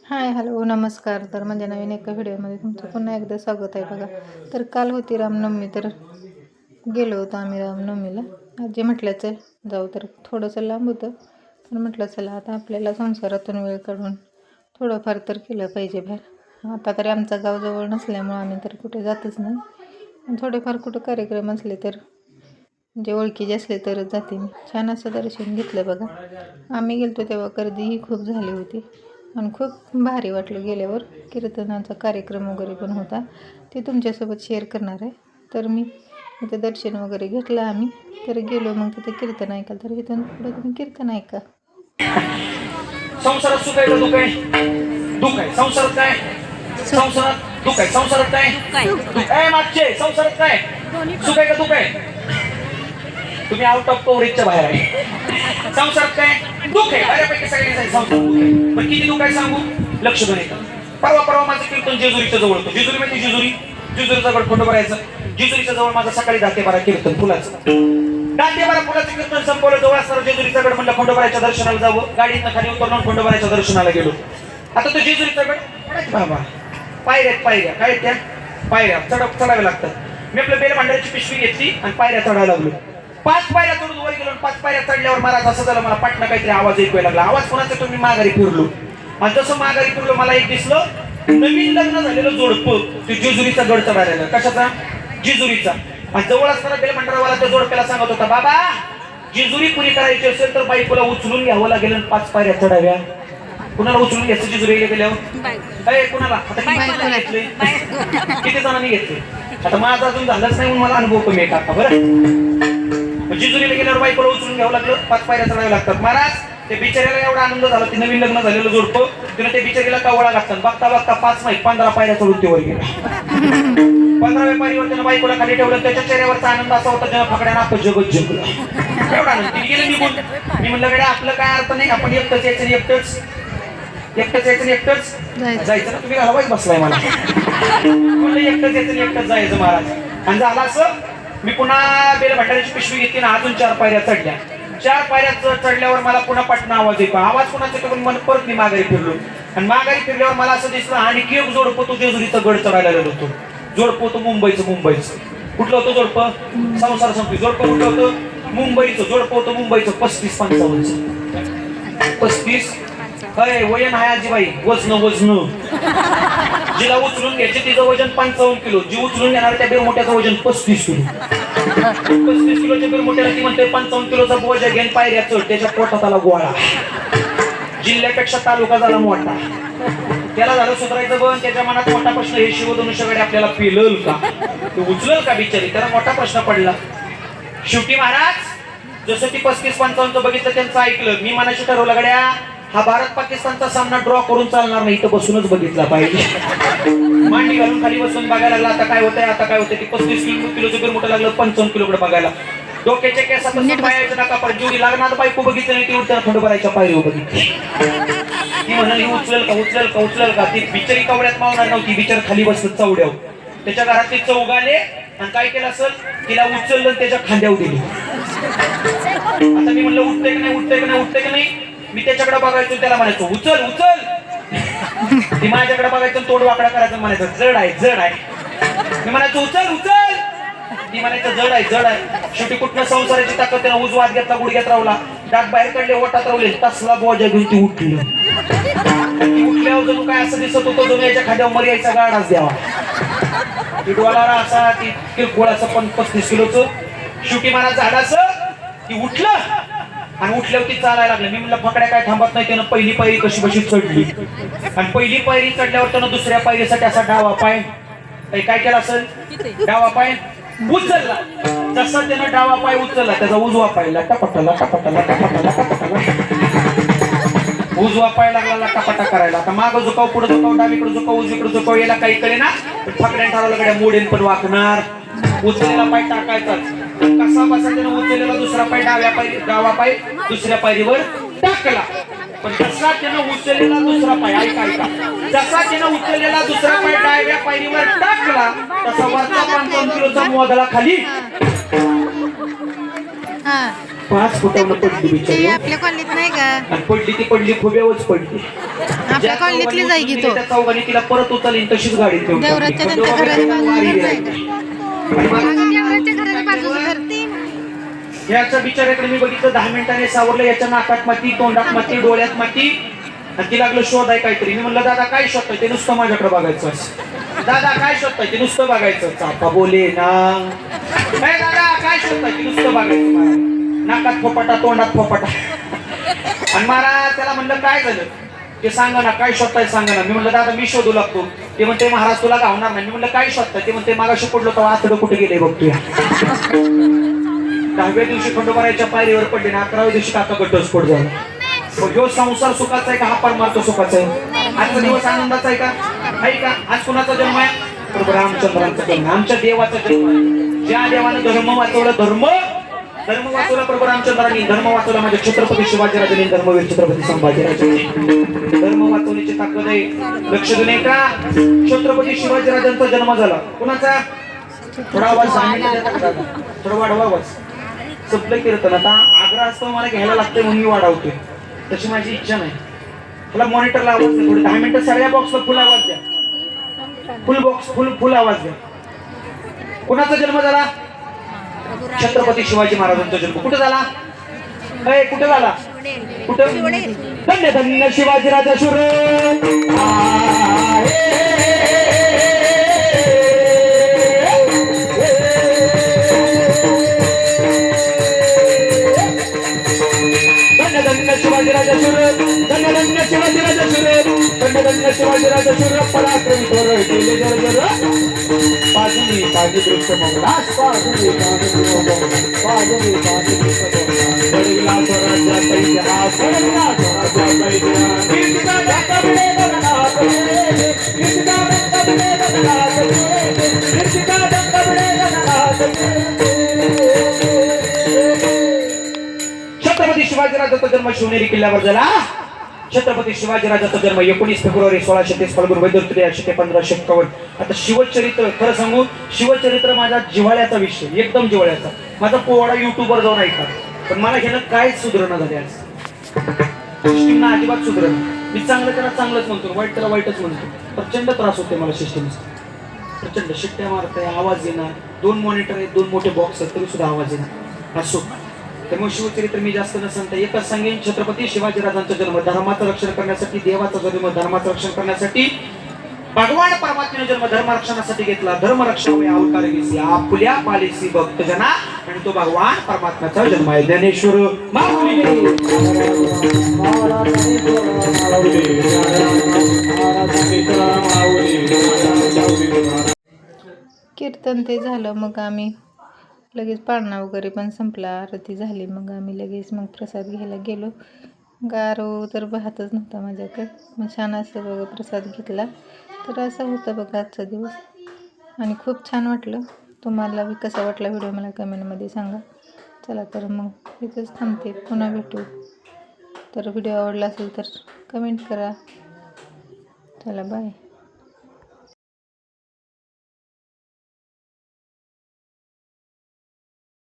हाय, hello, नमस्कार. तर माझ्या नवीन एका व्हिडिओमध्ये तुमचं पुन्हा एकदा स्वागत आहे बघा. तर काल होती रामनवमी, तर गेलो होतो आम्ही रामनवमीला. आजी म्हटलं चल जाऊ, तर थोडंसं लांब होतं, पण म्हटलं चला आता आपल्याला संसारातून वेळ काढून थोडंफार तर केलं पाहिजे बाहेर. आता तरी आमचा गाव जवळ नसल्यामुळं आम्ही तर कुठे जातच नाही. पण थोडेफार कुठं कार्यक्रम असले तर म्हणजे ओळखीचे असले तरच जाते मी. छान असं दर्शन घेतलं बघा. आम्ही गेलो तेव्हा गर्दीही खूप झाली होती आणि खूप भारी वाटलं गेल्यावर. कीर्तनाचा कार्यक्रम वगैरे पण होता, ते तुमच्यासोबत शेअर करणार आहे. तर मी इथे दर्शन वगैरे घेतलं आम्ही, तर गेलो मग तिथे कीर्तन ऐकायला. तर इथून पुढं तुम्ही कीर्तन ऐका. संसारात सुख आहे का दुःख आहे? दुःख आहे. संसारात काय? संसारात दुःख आहे. संसारात काय? दुःख आहे. मागचे संसारात काय? सुख आहे का दुःख आहे? तुम्ही आउट ऑफ कव्हरेजच्या बाहेर आहे. संसारात काय? दुःख आहे. बऱ्यापैकी सगळ्यांचा संसार दुःख आहे. पण किती दुःख आहे सांगू? लक्ष द्या. परवा माझं कीर्तन जेजुरीच्या जवळ होतं. जेजुरी म्हणजे जेजुरीचा गड खंडोबा राहायचं. जेजुरीच्या जवळ माझं सकाळी 10 ते 12 कीर्तन फुलाचं. 10 ते 12 फुलाचं कीर्तन संपवलं. जवळ असणारं जेजुरीचा गड म्हणलं खंडोबाच्या दर्शनाला जावं. गाडीतनं खाली उतरलो, खंडोबाच्या दर्शनाला गेलो. आता तो जेजुरीचा गड बाबा पायऱ्या काय त्या पायऱ्या चढावे लागतात. मी आपल्या बेल भांड्याची पिशवी घेतली आणि पायऱ्या चढायला लागलो. 5 पायऱ्या चढून वर गेलो. 5 पायऱ्या चढल्यावर महाराज असं झालं, मला पाटणं काहीतरी आवाज ऐकू लागला. आवाज कोणाचा? तुम्ही माघारी फिरलो आणि जसं माघारी फिरलो मला एक दिसलं, नवीन लग्न झालेलं जोडपं ते जेजुरीचा गड चढायला. कशाचा? जेजुरीचा. आणि जवळ असताना बेल भांडारवाला त्या जोडप्याला सांगत होता, बाबा जेजुरी पुरी करायची असेल तर बायकोला उचलून घ्यावं लागेल आणि 5 पायऱ्या चढाव्या. कुणाला उचलून घ्यायचं जेजुरीला गेल्यावर? कुणाला? आता किती जणांनी घेतले? आता माझं अजून झालंच नाही, मला अनुभव कमी आहे का बरं. जेजुरीला गेल्यावर बायकोला उचलून घ्यावं लागलं, 5 पायऱ्या चढाव्या लागतात. महाराज ते बिचाऱ्याला एवढा आनंद झाला, ते नवीन लग्न झालेलं जोडपं, तिने ते बिचारीला कावळा घातला. बघता 5 नाही 15 पायऱ्या चढून ते वर गेला. 15व्या पायरीवर त्यानं बायकोला खाली ठेवलं. त्याच्या चेहऱ्यावरचा आनंद असा होता, ज्याला फकड्यानं आपण जगत जिंकलं. एवढा आनंद. तिने गेलं निघून. मी म्हणलं गड्या आपलं काय अर्थ नाही, आपण एकटंच यायचं एकटंच जायचं ना. तुम्ही हवाच बसलाय मला. म्हणलं एकटंच यायचं एकटंच जायचं महाराज. आणि झालं असं, मी पुन्हा बेल भांडाऱ्याची पिशवी घेतली ना, अजून 4 पायऱ्या चढल्या. 4 पायऱ्या चढल्यावर मला पुन्हा पटना आवाज येतो. आवाज कोणाचा येतो? पण परत मी माघारी फिरलो आणि माघारी फिरल्यावर मला असं दिसलं, आणखी एक जोडपं तो जेजुरीचा गड चढायला गेलो होतो. जोडपं होतं मुंबईचं. कुठलं होतं जोडपं? संसार संपली. जोडपं कुठलं होतं? मुंबईचं. जोडपं होतं मुंबईचं. 35-55. अरे वजन आहे आजीबाई, वजन जिला उचलून घ्यायचे तिचं वजन 55 किलो. जी उचलून घेणार त्या बेरमोट्याचं वजन 35 किलो. 35 किलोच्या बेरमोट्याला ती म्हणते 55 किलोचा बोजा घेऊन पायऱ्या चढ. त्याच्या पोटात आला गोळा. जिल्ह्यापेक्षा तालुका झाला मोठा. त्याला झालं सुधारायचं बन. त्याच्या मनात मोठा प्रश्न, हे शिवधनुष्यकडे आपल्याला पेलल का? ते उचलल का बिचारी? त्याला मोठा प्रश्न पडला. शेवटी महाराज जसं ती 35-55 बघितलं, त्यांचं ऐकलं. मी मनाशी ठरवलं, गड्या हा भारत पाकिस्तानचा सामना ड्रॉ करून चालणार नाही, तर बसूनच बघितला पाहिजे. मांडी घालून खाली बसून बघायला लागला. आता काय होतंय ती 35 किलोचं बेर मोठं लागलं 55 किलोकडे बघायला. डोक्याच्या केसात पायाच्या नका पण जेवढी लागणार बायको बघितलं नाही, ती उठताना खंडोबाराच्या पायरीवर बघितली. ती म्हणाली उचलेल का? ती बिचारी कवड्यात मावणार नव्हती. बिचार खाली बसत चवड्यावर. त्याच्या घरातले चौघाले आणि काय केलं असेल, तिला उचललं त्याच्या खांद्यावर दिली. आता मी म्हणलं उठते का नाही. मी त्याच्याकडे बघायचो, त्याला म्हणायचो उचल. ती माझ्याकडे बघायचं, तोड वाकडा करायचं, म्हणायचं जड आहे. मी म्हणायचो उचल. ती म्हणायचं जड आहे. शेवटी कुठनं संसाराची ताकद त्यानं उजवात घेतला, गुडघ्यात रावला, दात बाहेर काढले, ओटात रावले, तसला बोजा घेऊन ती उठली. उठल्यावर जणू काय असं दिसत होतं, जणू याच्या खांद्यावर मर्यायचा गाडाच द्यावा. ती डोलारा असा, ती किरकोळाचं पण 35 किलोचं. शेवटी मला झाडाचं ती उठलं आणि उठल्यावर ती चालायला लागली. मी म्हणलं फकड्या काय थांबत नाही. त्यानं पहिली पायरी कशी चढली आणि पहिली पायरी चढल्यावर त्यानं दुसऱ्या पायरीसाठी असा डावा पाय काय केला असेल, डावा पाय उचलला. जसा त्यानं डावा पाय उचलला, त्याचा उजवा पाय लटापटाला उजवा पाय लागला लटापटा करायला. आता मागं झुकाव, पुढे झुकाव, डावीकडे झुकाव, उजवीकडे झुकाव, याला काही कळेना. फकड्याने ठरवलं गड्या मोडेन पण वाकणार. उचललेला पाय टाकायचाच. कसा बसा त्यानं उचललेला दुसरा पाय डावा पाय दुसऱ्या पायरीवर टाकला. पण जसा त्यानं उचललेला दुसरा पाय जसा त्यानं उचललेला दुसरा पाय डाव्या पायरीवर टाकला, तसा वरचा 55 किलोचा मोदला खाली. 5 फुटावर पडली बिचारी आपल्या कॉलनीत नाही का? आणि पडली खुब्यावरच पडली. आपल्या कॉलनीतली जाय की तो त्या चौघांनी तिला परत उचलली तशीच गाडीत ठेवून देवराजच्या टाकली. त्यांच्या घराच्या बाजूला घर नाही का? आणि मग देवराजच्या घराच्या बाजूला घर याच्या बिचाऱ्याकडे मी बघितलं 10 मिनिटांनी सावरलं. याच्या नाकात माती, तोंडात माती, डोळ्यात माती आणि ती लागलं शोध आहे काहीतरी. मी म्हणलं दादा काय शोधताय? ते नुसतं माझ्याकडे बघायचं. दादा काय शोधताय? ते नुसतं बघायचं. चापा बोले ना दादा काय शोधताय? ते नुसतं बघायचं. नाकात फोपाटा, तोंडात फोपाटा. आणि महाराज त्याला म्हणलं काय झालं ते सांगा ना, काय शोधताय सांगा ना. मी म्हणलं दादा मी शोधू लागतो. ते म्हणते महाराज तुला गावणार नाही. मी म्हणलं काय शोधताय? ते म्हणते मागाशी पडलो तर आतडं कुठे गेले बघतोय. 10व्या दिवशी खंडोबाराच्या पायरीवर पडले ना 11व्या दिवशी काका घटस्फोट झाला. जो संसार सुखाचा आहे का? हा परमार्थ सुखाचा आहे. आजचा दिवस आनंदाचा आहे का? आहे का? आज कुणाचा जन्म आहे? प्रभू रामचंद्रांचा जन्म. आमच्या देवाचा जन्म आहे. ज्या देवानं धर्म वाचवला, धर्म वाचवला प्रभू रामचंद्रांनी. धर्म वाचवला म्हणजे छत्रपती शिवाजीराजांनी, धर्मवीर छत्रपती संभाजीराजांनी. धर्म वाचवण्याची ताकद आहे. लक्ष देणे का? छत्रपती शिवाजीराजांचा जन्म झाला. कुणाचा? थोडा आवाज थोडा वाढवा आवाज. संपलं कीर्तन. आता आग्रह असतो मला घ्यायला लागतंय म्हणून मी वाढवतोय. तशी माझी इच्छा नाही. मला मॉनिटरला आवाज द्या. थोडे 10 मिनिटं सगळ्या बॉक्सला फुल आवाज द्या. फुल बॉक्स फुल आवाज द्या. कुणाचा जन्म झाला? छत्रपती शिवाजी महाराजांचा जन्म. कुठे झाला? कुठे झाला? कुठं? धन्य धन्य शिवाजीराजा शूर. शिवाजीराजा शूर, धन्य धन्य शिवाजीराजा शूर, धन्य धन्य शिवाजीराजा शूर. पराक्रमी थोर केले जर पाजनी दृष्ट मंगलास पाजनी पाजनी बडविला स्वराज्याचा इतिहास, बडविला स्वराज्याचा इतिहास. कीर्तिका ढाका बिडे गगनात, कीर्तिका ढाका बिडे गगनात, कीर्तिका ढाका बिडे गगनात. छत्रपती शिवाजीराजाचा जन्म शिवनेरी किल्ल्यावर झाला. छत्रपती शिवाजीराजाचा जन्म 19 फेब्रुवारी 1630 फाल्गुन वैद्य 1551. आता शिवचरित्र खरं सांगू, शिवचरित्र माझा जिव्हाळ्याचा विषय, एकदम जिव्हाळ्याचा. माझा पोवाडा युट्यूबवर जाऊन ऐका. पण मला घेणं काहीच सुधारणा झाली आज. सिस्टीमना अजिबात सुधारणा. मी चांगलं त्याला चांगलंच म्हणतो, वाईट त्याला वाईटच म्हणतो. प्रचंड त्रास होते मला सिस्टीमचा. प्रचंड शिट्ट्या मारताय, आवाज येणार. 2 मॉनिटर आहेत, 2 मोठे बॉक्स आहेत, तरी सुद्धा आवाज येणार. असो त्यामुळे शिवचरित्र मी जास्त न सांगता एकच सांगेन. छत्रपती शिवाजीराजांचा जन्म धर्माचं रक्षण करण्यासाठी, देवाचा जन्म धर्माचं रक्षण करण्यासाठी, भगवान परमात्म्याने जन्म धर्मरक्षणासाठी घेतला. धर्मरक्षणामुळे अवतार घेतली आपुल्या पालिसी भक्तजना आणि तो भगवान परमात्म्याचा जन्म आहे. ज्ञानेश्वर माऊली. कीर्तन ते झालं. मग आम्ही लगेच पाळणा वगैरे पण संपला, आरती झाली. मग आम्ही लगेच प्रसाद घ्यायला गेलो. गारो तर भातच नव्हता माझ्याकडे. मग छान असं बघा प्रसाद घेतला. तर असं होतं बघा आजचा दिवस. आणि खूप छान वाटलं. तुम्हाला बी कसा वाटला व्हिडिओ मला कमेंटमध्ये सांगा. चला तर मग इथंच थांबते. पुन्हा भेटू. तर व्हिडिओ आवडला असेल तर कमेंट करा. चला बाय.